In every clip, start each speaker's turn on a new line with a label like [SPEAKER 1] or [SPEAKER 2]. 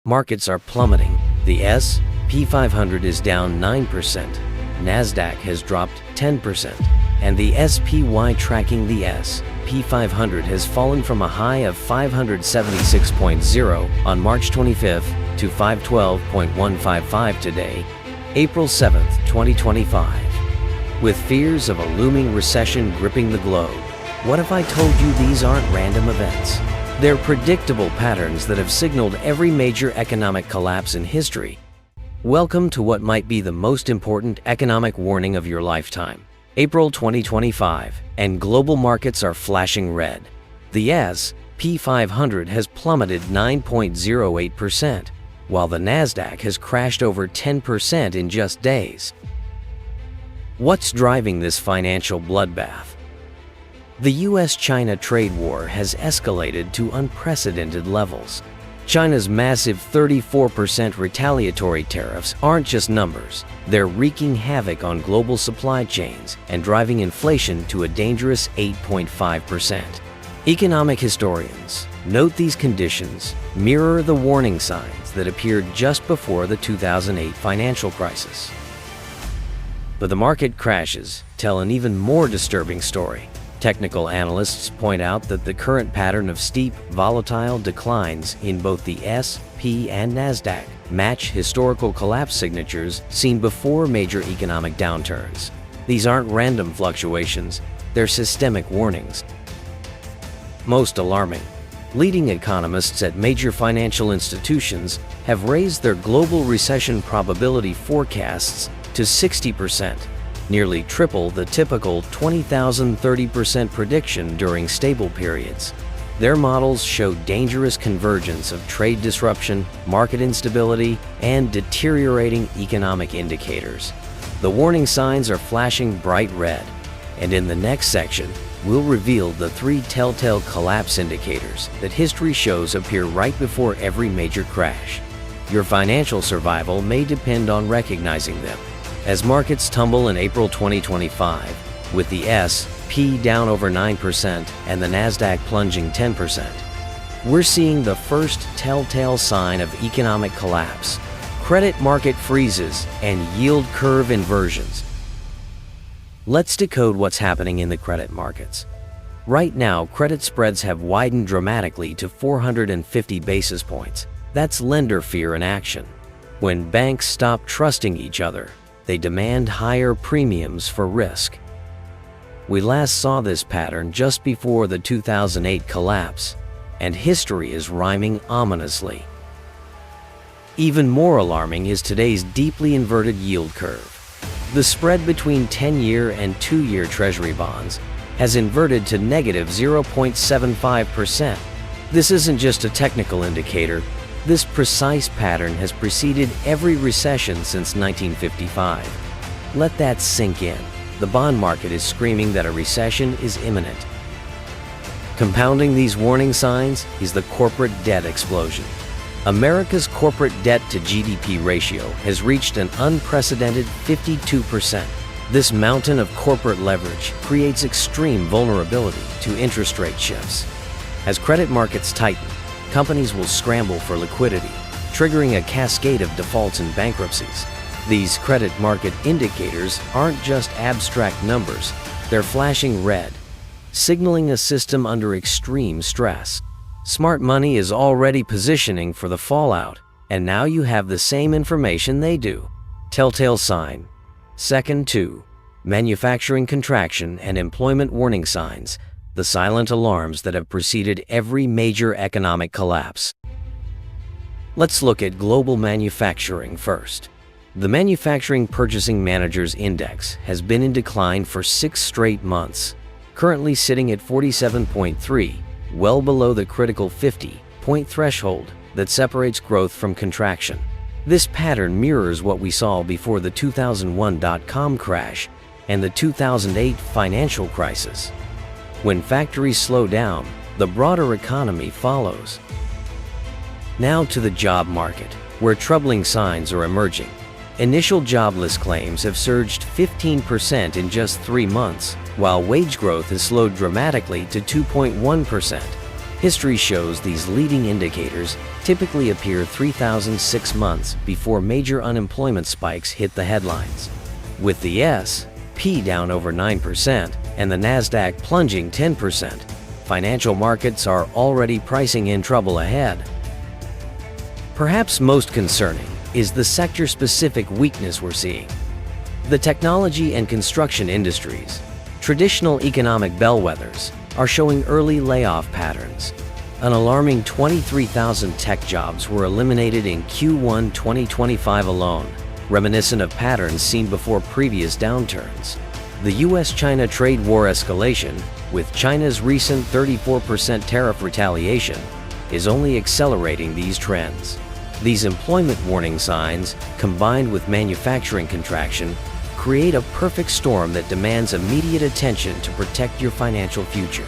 [SPEAKER 1] Markets are plummeting. The S&P 500 is down 9%. Nasdaq has dropped 10%. And the SPY tracking the S&P 500 has fallen from a high of 576.0 on March 25th to 512.155 today, April 7th, 2025. With fears of a looming recession gripping the globe, what if I told you these aren't random events? They're predictable patterns that have signaled every major economic collapse in history. Welcome to what might be the most important economic warning of your lifetime. April 2025, and global markets are flashing red. The S&P 500 has plummeted 9.08%, while the Nasdaq has crashed over 10% in just days. What's driving this financial bloodbath? The US-China trade war has escalated to unprecedented levels. China's massive 34% retaliatory tariffs aren't just numbers. They're wreaking havoc on global supply chains and driving inflation to a dangerous 8.5%. Economic historians note these conditions mirror the warning signs that appeared just before the 2008 financial crisis. But the market crashes tell an even more disturbing story. Technical analysts point out that the current pattern of steep, volatile declines in both the S&P and Nasdaq match historical collapse signatures seen before major economic downturns. These aren't random fluctuations, they're systemic warnings. Most alarming, leading economists at major financial institutions have raised their global recession probability forecasts to 60%. Nearly triple the typical 20,030% prediction during stable periods. Their models show dangerous convergence of trade disruption, market instability, and deteriorating economic indicators. The warning signs are flashing bright red, and in the next section, we'll reveal the 3 telltale collapse indicators that history shows appear right before every major crash. Your financial survival may depend on recognizing them. As markets tumble in April 2025, with the S&P down over 9% and the Nasdaq plunging 10%, we're seeing the first telltale sign of economic collapse: credit market freezes and yield curve inversions. Let's decode what's happening in the credit markets. Right now, credit spreads have widened dramatically to 450 basis points. That's lender fear in action. When banks stop trusting each other, they demand higher premiums for risk. We last saw this pattern just before the 2008 collapse, and history is rhyming ominously. Even more alarming is today's deeply inverted yield curve. The spread between 10-year and 2-year Treasury bonds has inverted to negative 0.75%. This isn't just a technical indicator. This precise pattern has preceded every recession since 1955. Let that sink in. The bond market is screaming that a recession is imminent. Compounding these warning signs is the corporate debt explosion. America's corporate debt to GDP ratio has reached an unprecedented 52%. This mountain of corporate leverage creates extreme vulnerability to interest rate shifts. As credit markets tighten, companies will scramble for liquidity, triggering a cascade of defaults and bankruptcies. These credit market indicators aren't just abstract numbers, they're flashing red, signaling a system under extreme stress. Smart money is already positioning for the fallout, and now you have the same information they do. Telltale sign. Second 2. Manufacturing contraction and employment warning signs. The silent alarms that have preceded every major economic collapse. Let's look at global manufacturing first. The Manufacturing Purchasing Managers Index has been in decline for 6 straight months, currently sitting at 47.3, well below the critical 50-point threshold that separates growth from contraction. This pattern mirrors what we saw before the 2001 dot-com crash and the 2008 financial crisis. When factories slow down, the broader economy follows. Now to the job market, where troubling signs are emerging. Initial jobless claims have surged 15% in just 3 months, while wage growth has slowed dramatically to 2.1%. History shows these leading indicators typically appear 3,006 months before major unemployment spikes hit the headlines. With the S&P down over 9% and the Nasdaq plunging 10%, financial markets are already pricing in trouble ahead. Perhaps most concerning is the sector-specific weakness we're seeing. The technology and construction industries, traditional economic bellwethers, are showing early layoff patterns. An alarming 23,000 tech jobs were eliminated in Q1 2025 alone, reminiscent of patterns seen before previous downturns. The US-China trade war escalation, with China's recent 34% tariff retaliation, is only accelerating these trends. These employment warning signs, combined with manufacturing contraction, create a perfect storm that demands immediate attention to protect your financial future.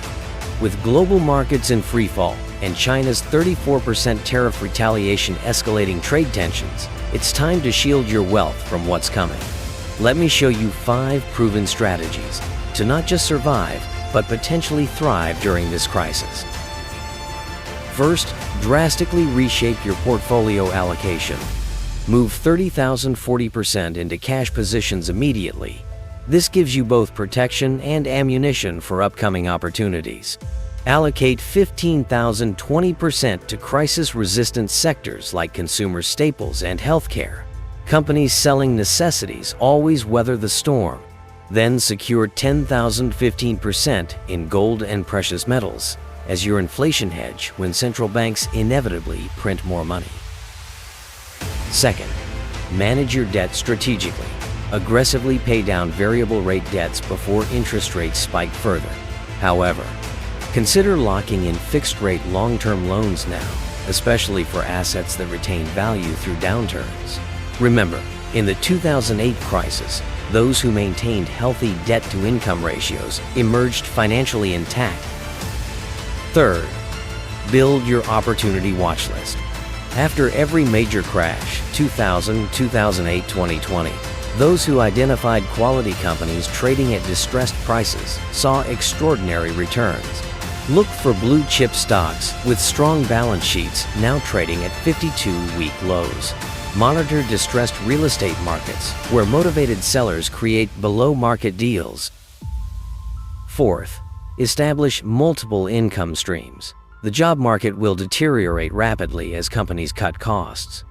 [SPEAKER 1] With global markets in freefall and China's 34% tariff retaliation escalating trade tensions, it's time to shield your wealth from what's coming. Let me show you 5 proven strategies to not just survive, but potentially thrive during this crisis. First, drastically reshape your portfolio allocation. Move 40% into cash positions immediately. This gives you both protection and ammunition for upcoming opportunities. Allocate 20% to crisis-resistant sectors like consumer staples and healthcare. Companies selling necessities always weather the storm. Then secure 15% in gold and precious metals as your inflation hedge when central banks inevitably print more money. Second, manage your debt strategically. Aggressively pay down variable rate debts before interest rates spike further. However, consider locking in fixed-rate long-term loans now, especially for assets that retain value through downturns. Remember, in the 2008 crisis, those who maintained healthy debt-to-income ratios emerged financially intact. Third, build your opportunity watch list. After every major crash, 2000, 2008, 2020, those who identified quality companies trading at distressed prices saw extraordinary returns. Look for blue-chip stocks with strong balance sheets now trading at 52-week lows. Monitor distressed real estate markets where motivated sellers create below-market deals. Fourth, establish multiple income streams. The job market will deteriorate rapidly as companies cut costs.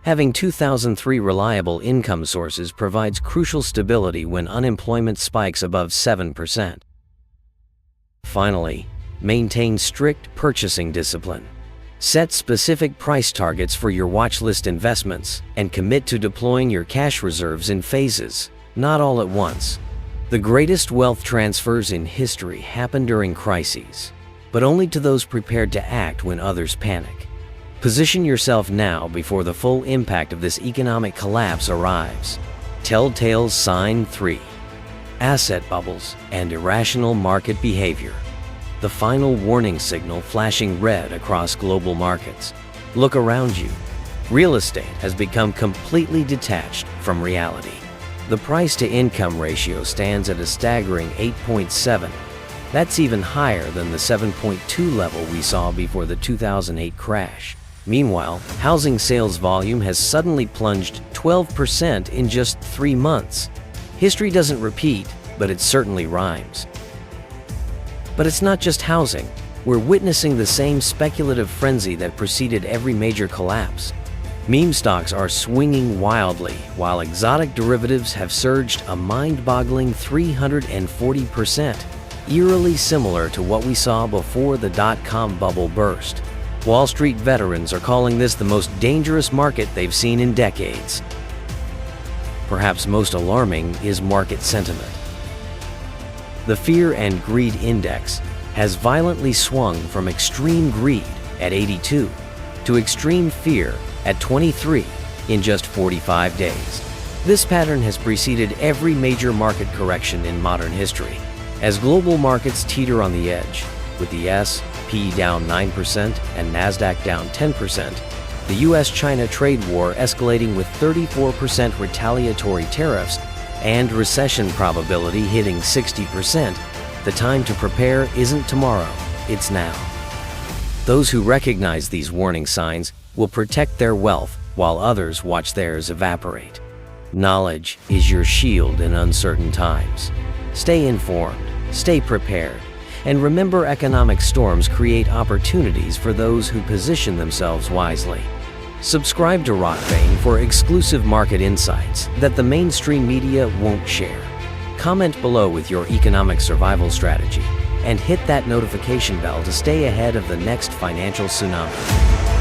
[SPEAKER 1] Having 2003 reliable income sources provides crucial stability when unemployment spikes above 7%. Finally, maintain strict purchasing discipline. Set specific price targets for your watchlist investments and commit to deploying your cash reserves in phases, not all at once. The greatest wealth transfers in history happen during crises, but only to those prepared to act when others panic. Position yourself now before the full impact of this economic collapse arrives. Telltale sign 3. Asset bubbles and irrational market behavior. The final warning signal flashing red across global markets. Look around you. Real estate has become completely detached from reality. The price-to-income ratio stands at a staggering 8.7. That's even higher than the 7.2 level we saw before the 2008 crash. Meanwhile, housing sales volume has suddenly plunged 12% in just 3 months. History doesn't repeat, but it certainly rhymes. But it's not just housing. We're witnessing the same speculative frenzy that preceded every major collapse. Meme stocks are swinging wildly, while exotic derivatives have surged a mind-boggling 340%, eerily similar to what we saw before the dot-com bubble burst. Wall Street veterans are calling this the most dangerous market they've seen in decades. Perhaps most alarming is market sentiment. The Fear and Greed Index has violently swung from extreme greed at 82 to extreme fear at 23 in just 45 days. This pattern has preceded every major market correction in modern history. As global markets teeter on the edge, with the S&P down 9% and Nasdaq down 10%, the US-China trade war escalating with 34% retaliatory tariffs and recession probability hitting 60%, the time to prepare isn't tomorrow, it's now. Those who recognize these warning signs will protect their wealth while others watch theirs evaporate. Knowledge is your shield in uncertain times. Stay informed, stay prepared, and remember, economic storms create opportunities for those who position themselves wisely. Subscribe to RockVein for exclusive market insights that the mainstream media won't share. Comment below with your economic survival strategy and hit that notification bell to stay ahead of the next financial tsunami.